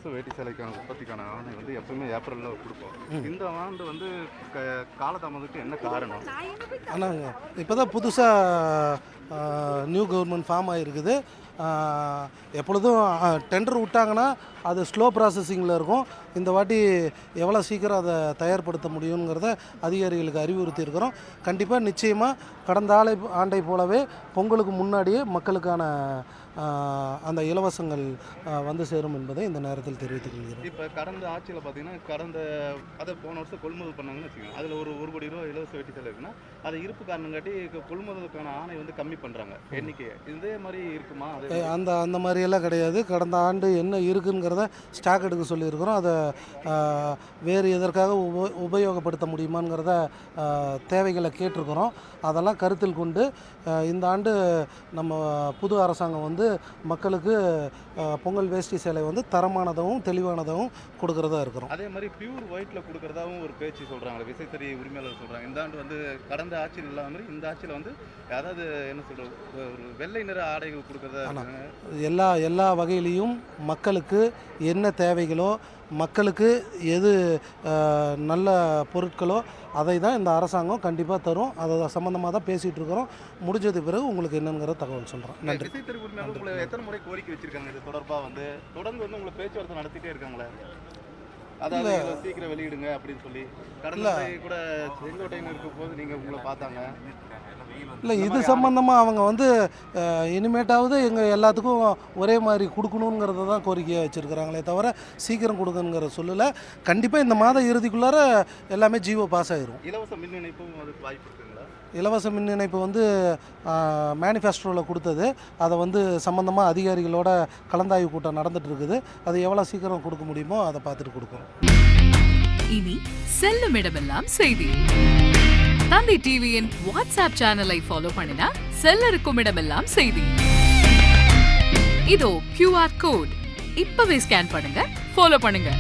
இலவச வேட்டி சேலைக்கான உற்பத்திக்கான ஆணை வந்து எப்பவுமே ஏப்ரலில் கொடுப்போம். இந்த ஆண்டு வந்து காலதாமதத்துக்கு என்ன காரணம்? ஆனாங்க இப்போ தான் புதுசாக நியூ கவர்மெண்ட் ஃபார்ம் ஆகிருக்குது. எப்பொழுதும் டெண்டர் விட்டாங்கன்னா அது ஸ்லோ ப்ராசஸிங்கில் இருக்கும். இந்த வாட்டி எவ்வளோ சீக்கிரம் அதை தயார்படுத்த முடியுங்கிறத அதிகாரிகளுக்கு அறிவுறுத்தி இருக்கிறோம். கண்டிப்பாக நிச்சயமாக கடந்த ஆண்டை போலவே பொங்கலுக்கு முன்னாடியே மக்களுக்கான அந்த இலவசங்கள் வந்து சேரும் என்பதை இந்த நேரத்தில் தெரிவித்துக் கொள்கிறோம். இப்போ கடந்த ஆட்சியில் பார்த்தீங்கன்னா அதை போன வருஷம் கொள்முதல் பண்ணாங்கன்னு வச்சுக்கோங்க. அதில் ஒரு 1 கோடி ரூபா இலவச வேட்டி சேலை இருக்குன்னா அது இருப்பு காரணம் காட்டி கொள்முதலுக்கான ஆணை வந்து கம்மி பண்ணுறாங்க எண்ணிக்கையை. இதே மாதிரி இருக்குமா? அந்த மாதிரியெல்லாம் கிடையாது. கடந்த ஆண்டு என்ன இருக்குங்கிறத ஸ்டாக் எடுக்க சொல்லியிருக்கிறோம். அதை வேறு எதற்காக உபயோகப்படுத்த முடியுமாங்கிறத தேவைகளை கேட்டிருக்கிறோம். அதெல்லாம் கருத்தில் கொண்டு இந்த ஆண்டு நம்ம புது அரசாங்கம் வந்து மக்களுக்கு பொங்கல் வேஷ்டி சேலை வந்து தரமானதாகவும் தெளிவானதாகவும் கொடுக்கறதா இருக்கிறோம். அதே மாதிரி பியூர் ஒயிட்டில் கொடுக்குறதாகவும் ஒரு பேச்சு சொல்கிறாங்க, விசைத்தறி உரிமையாளர் சொல்கிறாங்க. இந்த ஆண்டு வந்து கடந்த ஆட்சியில் இல்லாத மாதிரி இந்த ஆட்சியில் வந்து அதாவது என்ன சொல்கிறது, ஒரு வெள்ளை நிற ஆடைகள் கொடுக்குறதா எல்லா வகையிலையும் மக்களுக்கு என்ன தேவைகளோ, மக்களுக்கு எது நல்ல பொருட்களோ அதை தான் இந்த அரசாங்கம் கண்டிப்பாக தரும். அதை சம்மந்தமாக தான் பேசிகிட்டு இருக்கிறோம். முடிஞ்சது பிறகு உங்களுக்கு என்னங்கிற தகவல் சொல்கிறேன். நன்றி. விசைத்தறி உரிமையாளர் உங்களை எத்தனை முறை கோரிக்கை வச்சுருக்காங்க இது தொடர்பாக? வந்து தொடர்ந்து வந்து உங்களை பேச்சுவார்த்தை நடத்திட்டே இருக்காங்களே, அதாவது சீக்கிரம் வெளியிடுங்க அப்படின்னு சொல்லி. கடந்த கூட செங்கோட்டையில் இருக்கும் போது நீங்கள் உங்களை பார்த்தாங்க. இல்லை, இது சம்மந்தமாக அவங்க வந்து இனிமேட்டாவது எங்கள் எல்லாத்துக்கும் ஒரே மாதிரி கொடுக்கணுங்கிறத தான் கோரிக்கையாக வச்சுருக்கிறாங்களே தவிர சீக்கிரம் கொடுக்கணுங்கிற சொல்லலை. கண்டிப்பாக இந்த மாத இறுதிக்குள்ளார எல்லாமே ஜிஓ பாஸ் ஆகிரும். இலவச மின் இணைப்பும் அதுக்கு வாய்ப்பு இருக்குங்களா? இலவச மின் இணைப்பு வந்து மேனிஃபெஸ்டோவில் கொடுத்தது. அதை வந்து சம்மந்தமாக அதிகாரிகளோட கலந்தாய்வு கூட்டம் நடந்துட்டு இருக்குது. அது எவ்வளோ சீக்கிரம் கொடுக்க முடியுமோ அதை பார்த்துட்டு கொடுக்குறோம். இனி செல்லும் இடமெல்லாம் செய்தி. தந்தி டிவியின் வாட்ஸ்அப் சேனலை ஃபாலோ பண்ணினா செல்ல இருக்கும் இடமெல்லாம் செய்தி. இதோ QR கோட் இப்பவே ஸ்கேன் பண்ணுங்க, ஃபாலோ பண்ணுங்க.